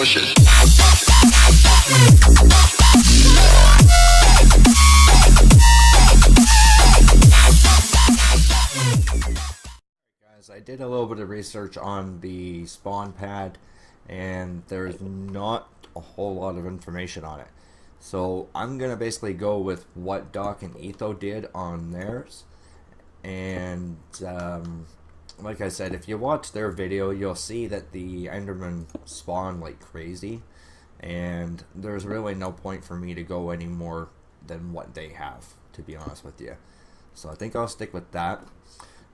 motion. Guys, I did a little bit of research on the spawn pad, and there's not a whole lot of information on it. So I'm gonna basically go with what Docm and Etho did on theirs, and like I said, if you watch their video, you'll see that the Enderman spawn like crazy, and there's really no point for me to go any more than what they have, to be honest with you. So I think I'll stick with that.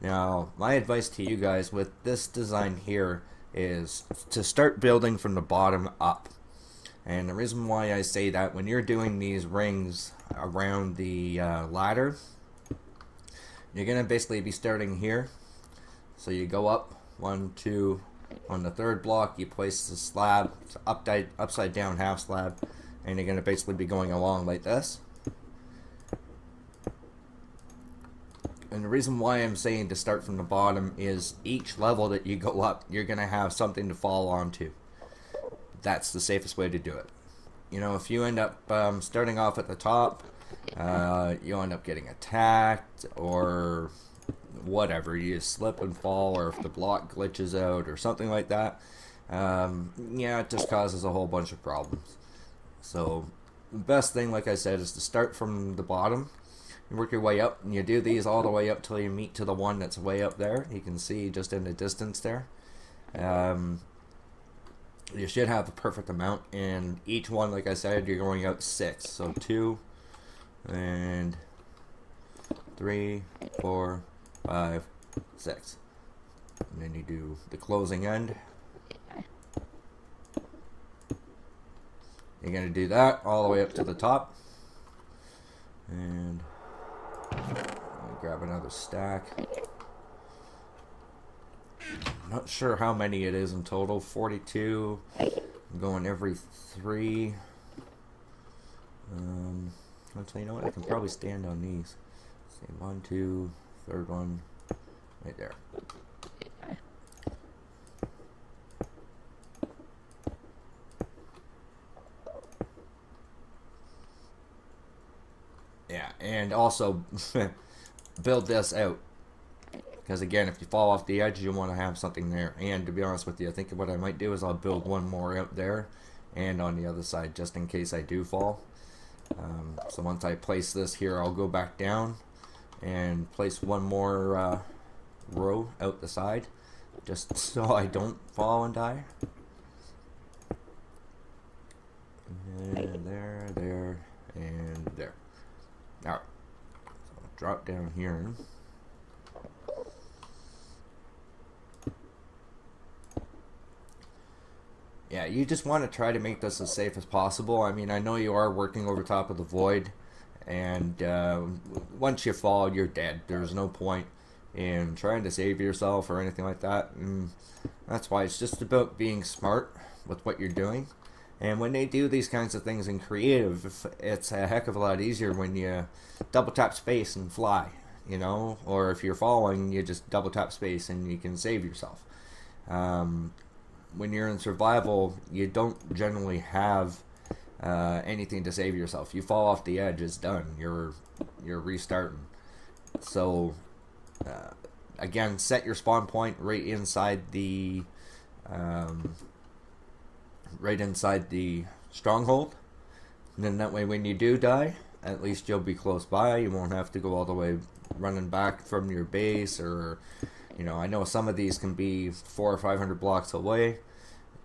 Now, my advice to you guys with this design here is to start building from the bottom up. And the reason why I say that, when you're doing these rings around the ladder, you're going to basically be starting here. So you go up, 1, 2, on the third block, you place the slab, upside down half slab, and you're going to basically be going along like this. And the reason why I'm saying to start from the bottom is each level that you go up, you're going to have something to fall onto. That's the safest way to do it. You know, if you end up starting off at the top, you'll end up getting attacked or whatever. You slip and fall, or if the block glitches out or something like that. Yeah, it just causes a whole bunch of problems. So the best thing, like I said, is to start from the bottom. You work your way up, and you do these all the way up till you meet to the one that's way up there. You can see just in the distance there. You should have the perfect amount, and each one, like I said, you're going out 6. So 2 and 3, 4, 5, 6. And then you do the closing end. You're going to do that all the way up to the top. And grab another stack. I'm not sure how many it is in total. 42. I'm going every 3. Actually, you know what? I can probably stand on these. Say 1, 2, third one, right there. Yeah, and also build this out. Because again, if you fall off the edge, you want to have something there. And to be honest with you, I think what I might do is I'll build one more out there and on the other side, just in case I do fall. So once I place this here, I'll go back down and place one more row out the side, just so I don't fall and die. And there, and there. Alright, so I'll drop down here. Yeah, you just want to try to make this as safe as possible. I mean, I know you are working over top of the void, and once you fall, you're dead. There's no point in trying to save yourself or anything like that. And that's why it's just about being smart with what you're doing. And when they do these kinds of things in creative, it's a heck of a lot easier when you double tap space and fly, you know? Or if you're falling, you just double tap space and you can save yourself. When you're in survival, you don't generally have anything to save yourself. You fall off the edge, it's done. You're restarting. So again, set your spawn point right inside the stronghold, and then that way when you do die, at least you'll be close by. You won't have to go all the way running back from your base, or you know, I know some of these can be 400 or 500 blocks away.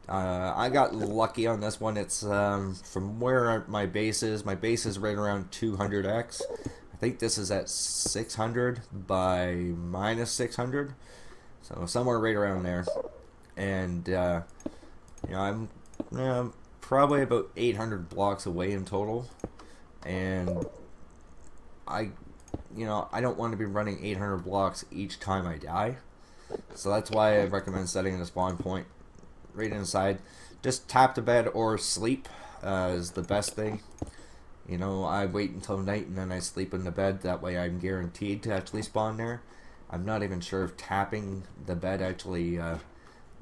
I got lucky on this one. It's from where my base is. My base is right around 200x. I think this is at 600 by minus 600, so somewhere right around there. And you know, I'm probably about 800 blocks away in total, and I don't want to be running 800 blocks each time I die. So that's why I recommend setting the spawn point right inside. Just tap the bed or sleep is the best thing. You know, I wait until night and then I sleep in the bed. That way I'm guaranteed to actually spawn there. I'm not even sure if tapping the bed actually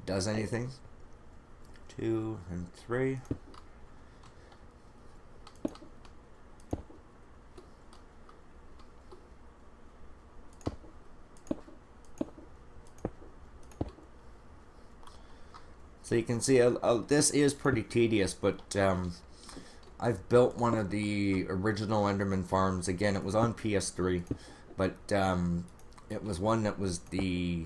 does anything. 2 and 3. So you can see this is pretty tedious, but I've built one of the original Enderman farms. Again, it was on PS3, but it was one that was the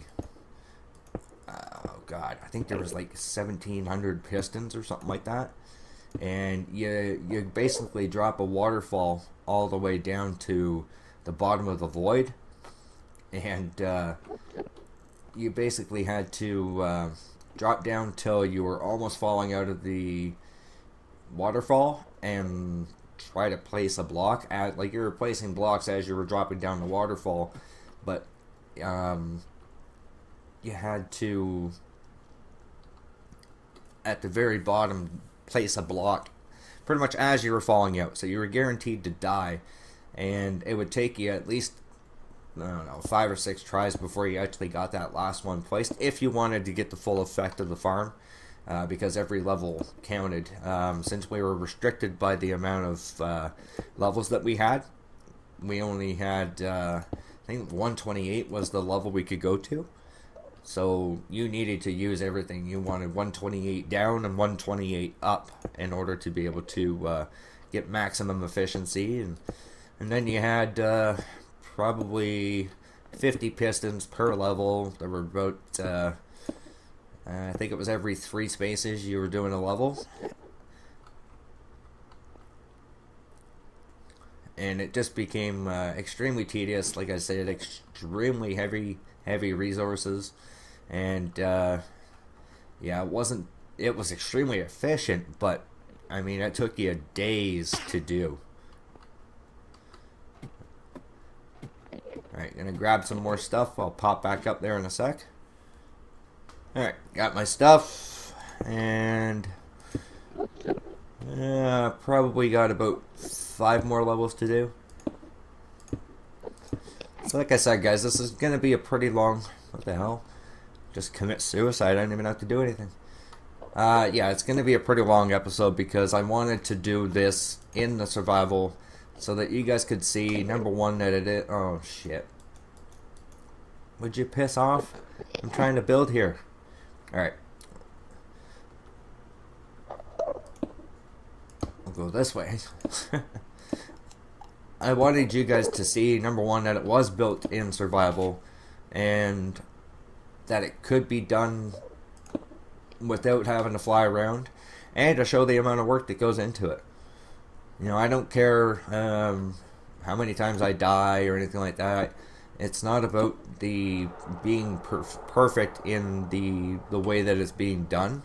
oh god, I think there was like 1,700 pistons or something like that, and you basically drop a waterfall all the way down to the bottom of the void, and you basically had to drop down till you were almost falling out of the waterfall and try to place a block at, like, you were placing blocks as you were dropping down the waterfall, but you had to, at the very bottom, place a block pretty much as you were falling out, so you were guaranteed to die, and it would take you at least, I don't know, 5 or 6 tries before you actually got that last one placed, if you wanted to get the full effect of the farm, because every level counted. Since we were restricted by the amount of levels that we had, we only had, I think 128 was the level we could go to, so you needed to use everything. You wanted 128 down and 128 up in order to be able to get maximum efficiency, and then you had probably 50 pistons per level. There were about, I think it was every 3 spaces you were doing a level. And it just became extremely tedious. Like I said, extremely heavy resources. And, yeah, it was extremely efficient, but, I mean, it took you days to do. Alright, gonna grab some more stuff. I'll pop back up there in a sec. Alright, got my stuff, and probably got about 5 more levels to do. So like I said, guys, this is gonna be a pretty long, what the hell? Just commit suicide, I didn't even have to do anything. Yeah, it's gonna be a pretty long episode because I wanted to do this in the survival so that you guys could see, number one, that it is... Oh, shit. Would you piss off? I'm trying to build here. Alright. I'll go this way. I wanted you guys to see, number one, that it was built in survival, and that it could be done without having to fly around, and to show the amount of work that goes into it. You know, I don't care how many times I die or anything like that. It's not about the being perfect in the way that it's being done.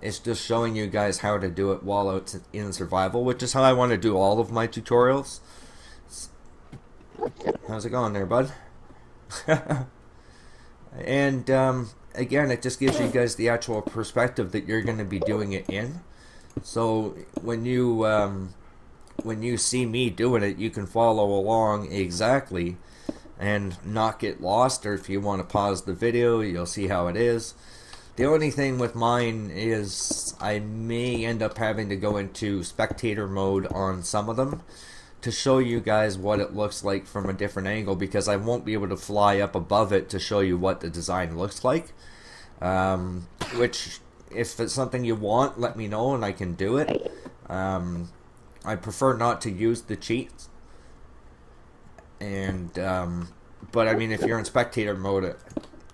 It's just showing you guys how to do it while it's in survival, which is how I want to do all of my tutorials. How's it going there, bud? And again, it just gives you guys the actual perspective that you're going to be doing it in. So when you see me doing it, you can follow along exactly and not get lost, or if you want to pause the video, you'll see how it is. The only thing with mine is I may end up having to go into spectator mode on some of them to show you guys what it looks like from a different angle, because I won't be able to fly up above it to show you what the design looks like. Which, if it's something you want, let me know and I can do it. I prefer not to use the cheats, and but I mean, if you're in spectator mode,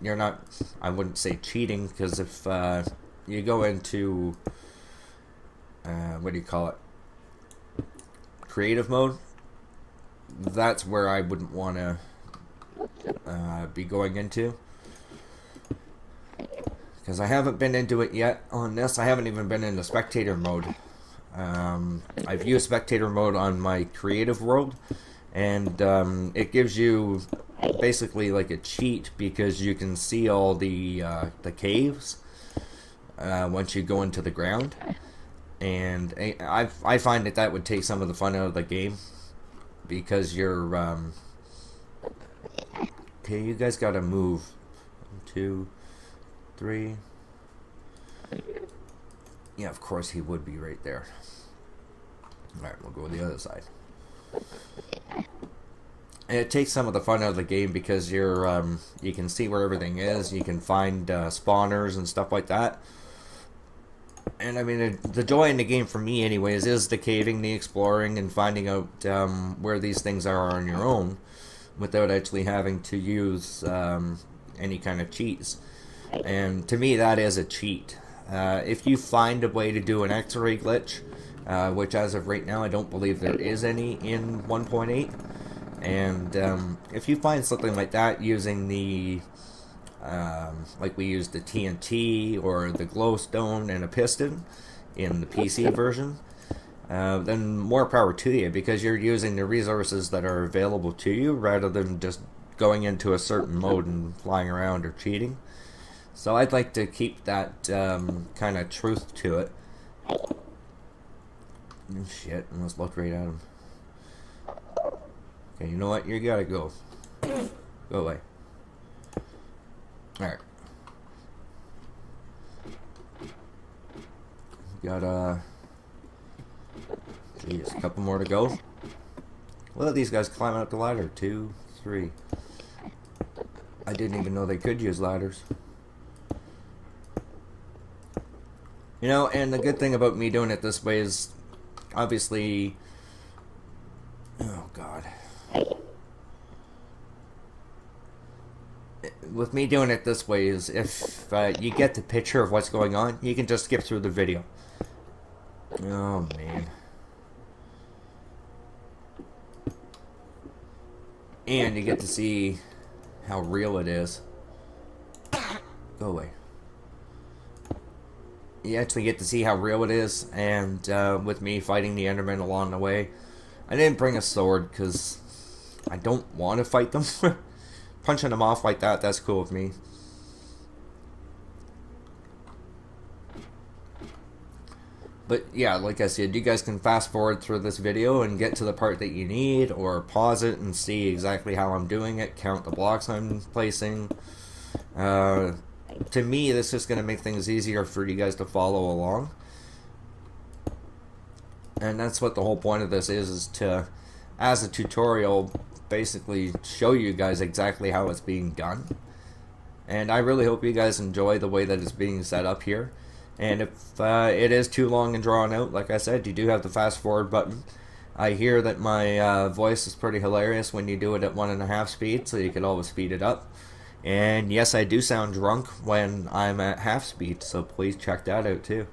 you're not, I wouldn't say cheating, because if you go into what do you call it, creative mode, that's where I wouldn't want to be going into, because I haven't been into it yet on this. I haven't even been in the spectator mode. I've used spectator mode on my creative world, and it gives you basically like a cheat, because you can see all the caves once you go into the ground, and I find that would take some of the fun out of the game, because you're okay, you guys gotta move. 1, 2, 3. Yeah, of course he would be right there. Alright, we'll go to the other side. And it takes some of the fun out of the game because you can see where everything is. You can find spawners and stuff like that. And I mean, the joy in the game for me anyways is the caving, the exploring, and finding out where these things are on your own without actually having to use any kind of cheats. And to me, that is a cheat. If you find a way to do an X-ray glitch, which as of right now I don't believe there is any in 1.8, and if you find something like that using the like we used the TNT or the glowstone and a piston in the PC version, then more power to you, because you're using the resources that are available to you rather than just going into a certain mode and flying around or cheating. So I'd like to keep that kind of truth to it. Oh, shit, almost looked right at him. Okay, you know what? You gotta go. Go away. Alright. Got geez, a couple more to go. Look at these guys climbing up the ladder. 2, 3. I didn't even know they could use ladders. You know, and the good thing about me doing it this way is, obviously, oh god. With me doing it this way is, if you get the picture of what's going on, you can just skip through the video. Oh man. And you get to see how real it is. Go away. You actually get to see how real it is, and with me fighting the Enderman along the way. I didn't bring a sword because I don't want to fight them. Punching them off like that, that's cool with me. But yeah, like I said, you guys can fast forward through this video and get to the part that you need, or pause it and see exactly how I'm doing it, count the blocks I'm placing. To me, this is going to make things easier for you guys to follow along. And that's what the whole point of this is to, as a tutorial, basically show you guys exactly how it's being done. And I really hope you guys enjoy the way that it's being set up here. And if it is too long and drawn out, like I said, you do have the fast forward button. I hear that my voice is pretty hilarious when you do it at 1.5 speed, so you can always speed it up. And yes, I do sound drunk when I'm at half speed, so please check that out too.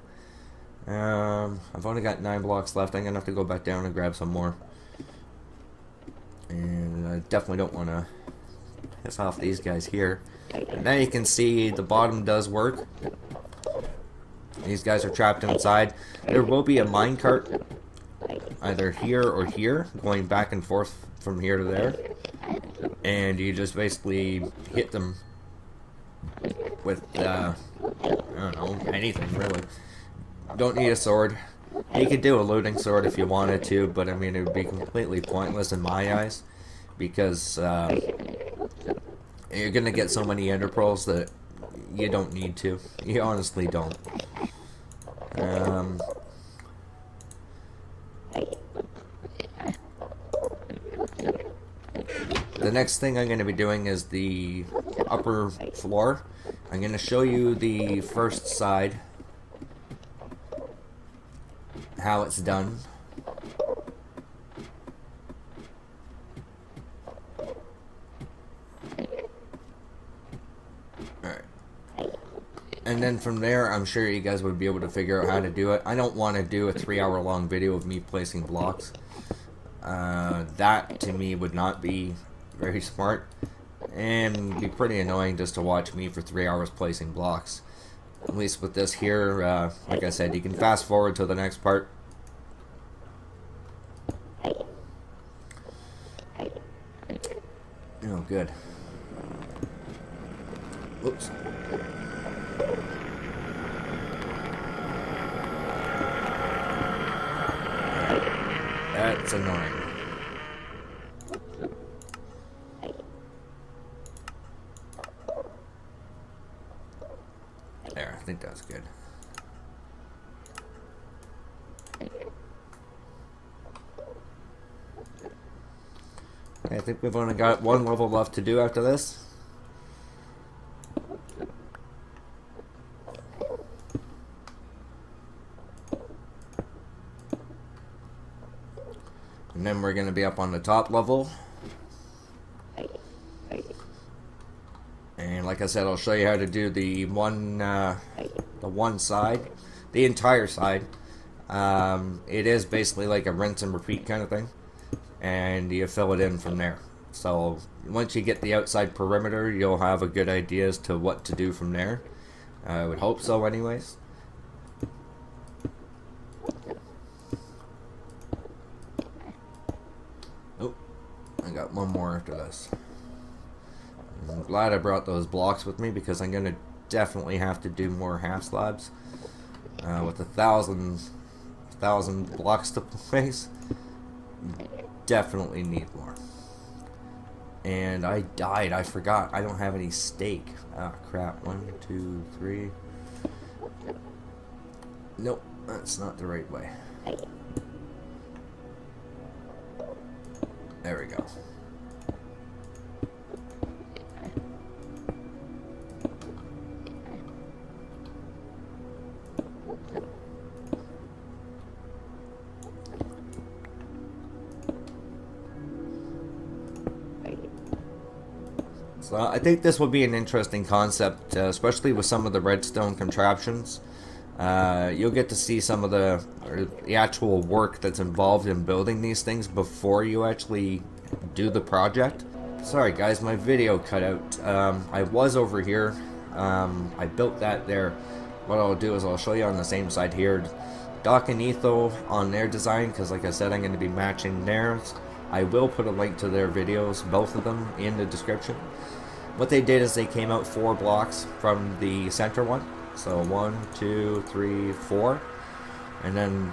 I've only got 9 blocks left. I'm going to have to go back down and grab some more. And I definitely don't want to piss off these guys here. And now you can see the bottom does work. These guys are trapped inside. There will be a minecart either here or here, going back and forth from here to there. And you just basically hit them with, I don't know, anything really. Don't need a sword. You could do a looting sword if you wanted to, but I mean, it would be completely pointless in my eyes, because you're going to get so many ender pearls that you don't need to. You honestly don't. The next thing I'm going to be doing is the upper floor. I'm going to show you the first side, how it's done. Alright. And then from there, I'm sure you guys would be able to figure out how to do it. I don't want to do a 3-hour long video of me placing blocks. That to me would not be very smart, and be pretty annoying just to watch me for 3 hours placing blocks. At least with this here, like I said, you can fast forward to the next part. Oh, good. Whoops. That's annoying. There, I think that's good. I think we've only got one level left to do after this. And then we're going to be up on the top level. And like I said, I'll show you how to do the one side, the entire side. It is basically like a rinse and repeat kind of thing, and you fill it in from there. So once you get the outside perimeter, you'll have a good idea as to what to do from there. I would hope so anyways. Oh, I got one more after this. I'm glad I brought those blocks with me because I'm going to definitely have to do more half slabs. With 1,000 blocks to place, definitely need more. And I died, I forgot, I don't have any steak. Ah, crap. 1, 2, 3. Nope, that's not the right way. There we go. So I think this will be an interesting concept, especially with some of the redstone contraptions. You'll get to see some of the actual work that's involved in building these things before you actually do the project. Sorry guys, my video cut out. I was over here. I built that there. What I'll do is I'll show you on the same side here. Docm and Etho on their design, because like I said, I'm going to be matching theirs. I will put a link to their videos, both of them, in the description. What they did is they came out 4 blocks from the center one. So 1, 2, 3, 4. And then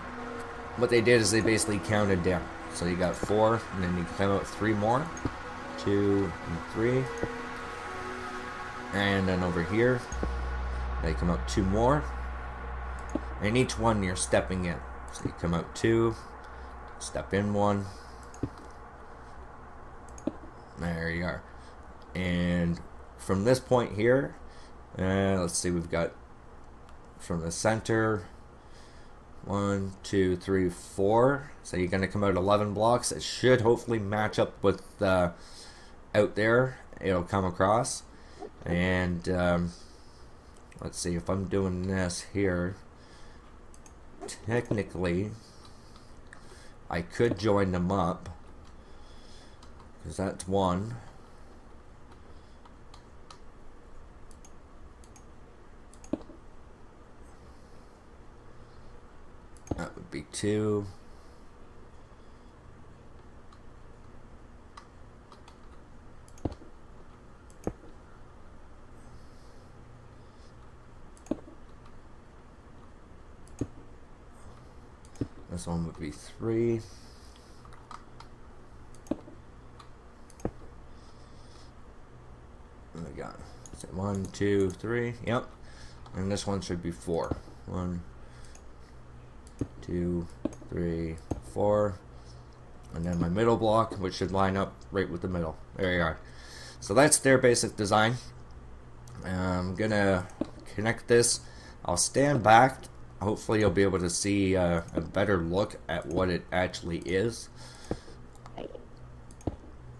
what they did is they basically counted down. So you got 4, and then you come out 3 more. 2 and 3. And then over here, they come out 2 more. And each one you're stepping in. So you come out 2, step in 1. There you are. And from this point here, let's see, we've got from the center 1, 2, 3, 4. So you're going to come out 11 blocks. It should hopefully match up with out there. It'll come across. And let's see, if I'm doing this here, technically I could join them up, because that's 1. That would be 2. This one would be 3. What do we got? 1, 2, 3. Yep. And this one should be 4. 1, 2, 3, 4. And then my middle block, which should line up right with the middle. There you are. So that's their basic design. I'm gonna connect this. I'll stand back. Hopefully you'll be able to see a better look at what it actually is.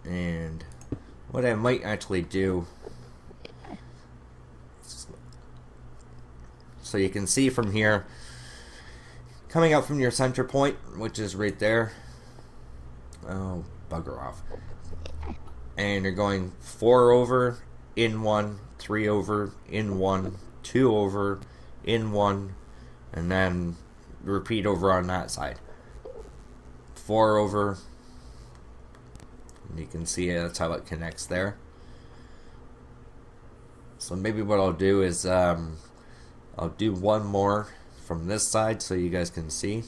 And what I might actually do, so you can see from here, coming out from your center point, which is right there. Oh, bugger off. And you're going 4 over, in 1, 3 over, in 1, 2 over, in 1, and then repeat over on that side. 4 over. And you can see that's how it connects there. So maybe what I'll do is I'll do one more from this side so you guys can see.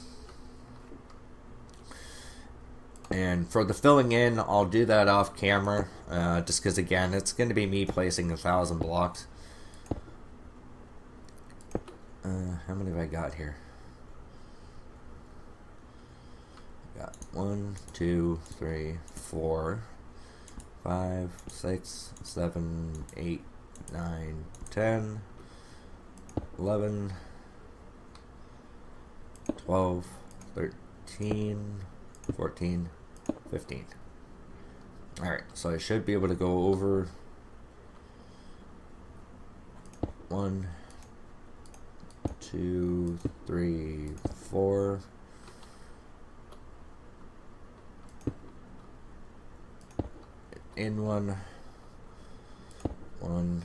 And for the filling in, I'll do that off camera, just because again, it's going to be me placing 1,000 blocks. How many have I got here? Got 1, 2, 3, 4. 5, 6, 7, 8, 9, 10, 11, 12, 13, 14, 15. Alright, so I should be able to go over 1, 2, 3, 4. In 1, 1,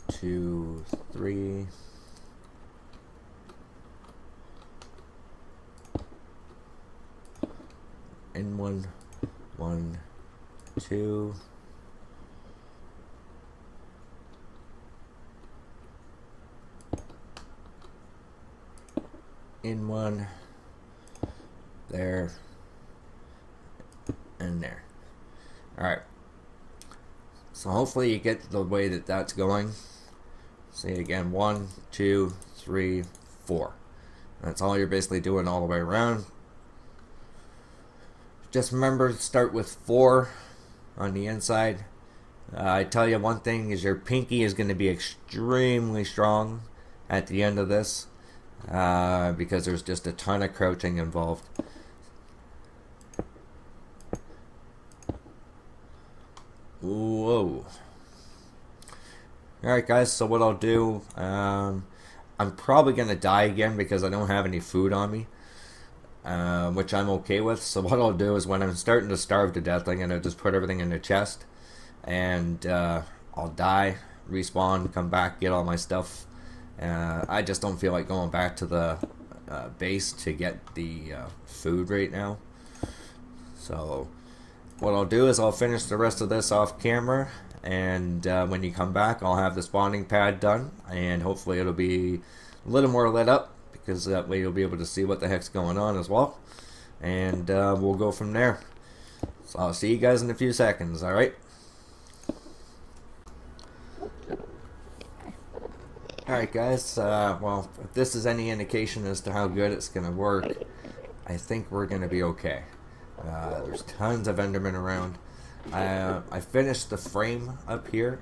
2, 3. In 1, 1, 2. In 1. There. And there. Alright. So hopefully you get the way that that's going. See again, 1, 2, 3, 4. That's all you're basically doing all the way around. Just remember to start with 4 on the inside. I tell you one thing is your pinky is going to be extremely strong at the end of this because there's just a ton of crouching involved. Whoa. Alright guys, so what I'll do, I'm probably going to die again because I don't have any food on me, which I'm okay with. So what I'll do is when I'm starting to starve to death, I'm going to just put everything in the chest, and I'll die, respawn, come back, get all my stuff. I just don't feel like going back to the base to get the food right now. So what I'll do is I'll finish the rest of this off camera, and when you come back I'll have the spawning pad done, and hopefully it'll be a little more lit up because that way you'll be able to see what the heck's going on as well, and we'll go from there. So I'll see you guys in a few seconds. Alright? Alright guys, well, if this is any indication as to how good it's going to work, I think we're going to be okay. There's tons of Endermen around. I finished the frame up here.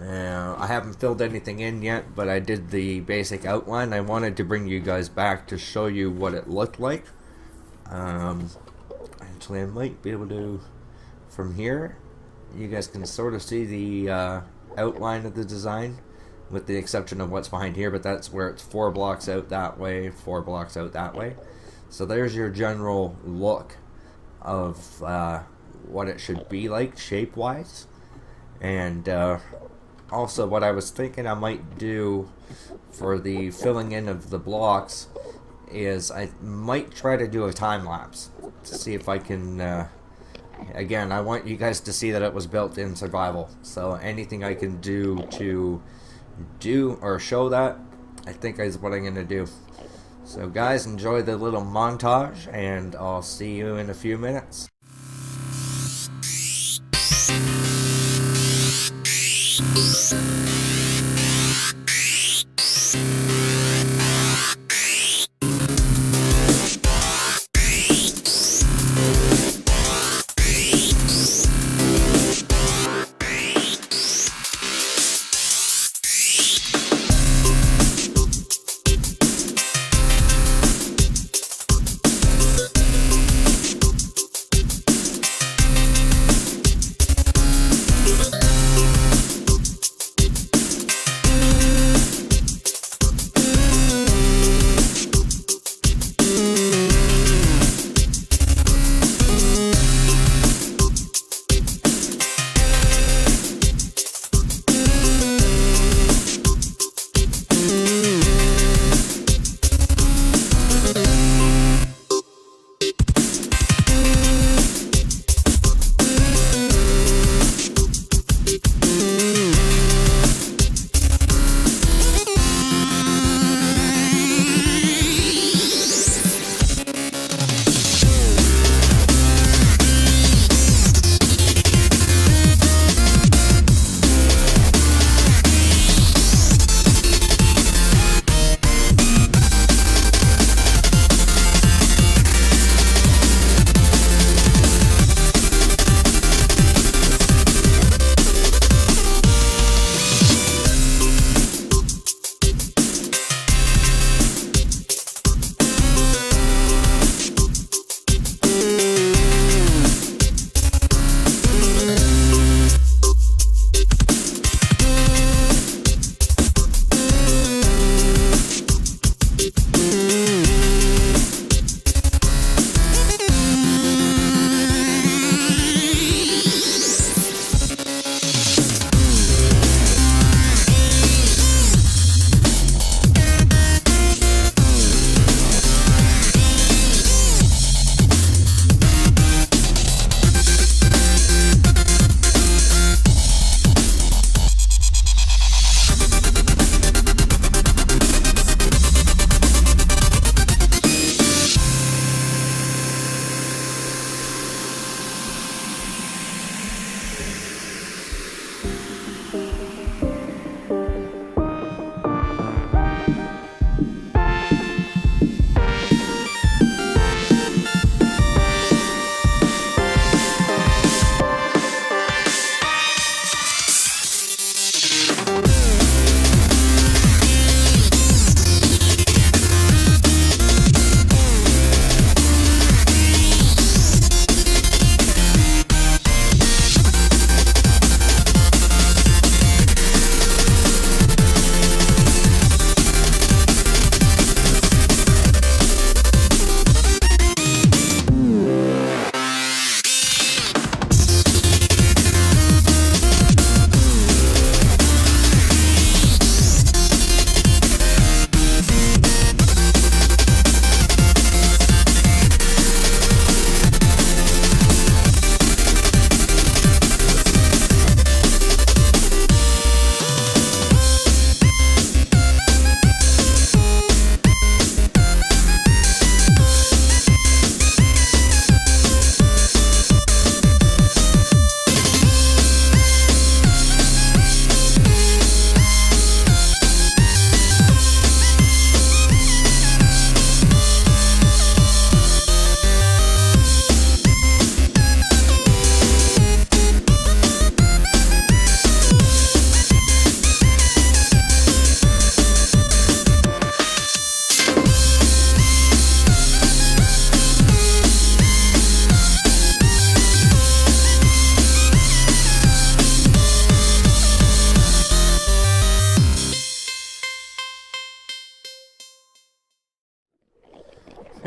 I haven't filled anything in yet, but I did the basic outline. I wanted to bring you guys back to show you what it looked like. Actually, I might be able to, from here, you guys can sort of see the outline of the design, with the exception of what's behind here, but that's where it's 4 blocks out that way, 4 blocks out that way. So there's your general look of what it should be like shape-wise. And also what I was thinking I might do for the filling in of the blocks is I might try to do a time-lapse to see if I can, again, I want you guys to see that it was built in survival. So anything I can do to or show that, I think is what I'm going to do. So guys, enjoy the little montage, and I'll see you in a few minutes.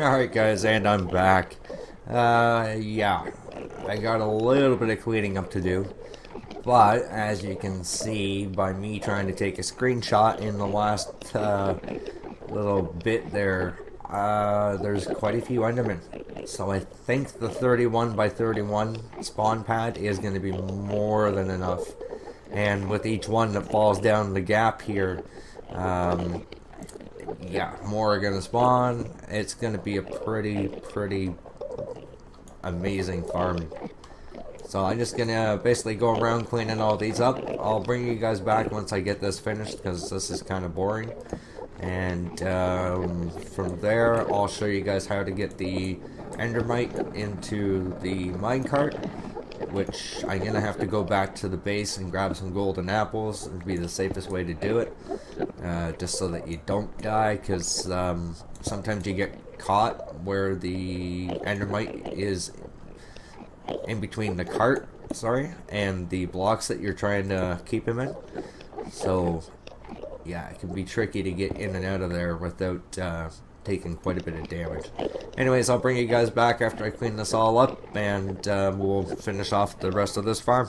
Alright guys, and I'm back. Yeah, I got a little bit of cleaning up to do. But, as you can see by me trying to take a screenshot in the last little bit there, there's quite a few Endermen. So I think the 31 by 31 spawn pad is going to be more than enough. And with each one that falls down the gap here, yeah, more are gonna spawn. It's gonna be a pretty amazing farm. So I'm just gonna basically go around cleaning all these up. I'll bring you guys back once I get this finished because this is kind of boring. And from there, I'll show you guys how to get the endermite into the minecart, which I'm gonna have to go back to the base and grab some golden apples. It'd be the safest way to do it, just so that you don't die, because sometimes you get caught where the endermite is in between the cart, and the blocks that you're trying to keep him in. So yeah, it can be tricky to get in and out of there without taking quite a bit of damage. Anyways, I'll bring you guys back after I clean this all up, and we'll finish off the rest of this farm.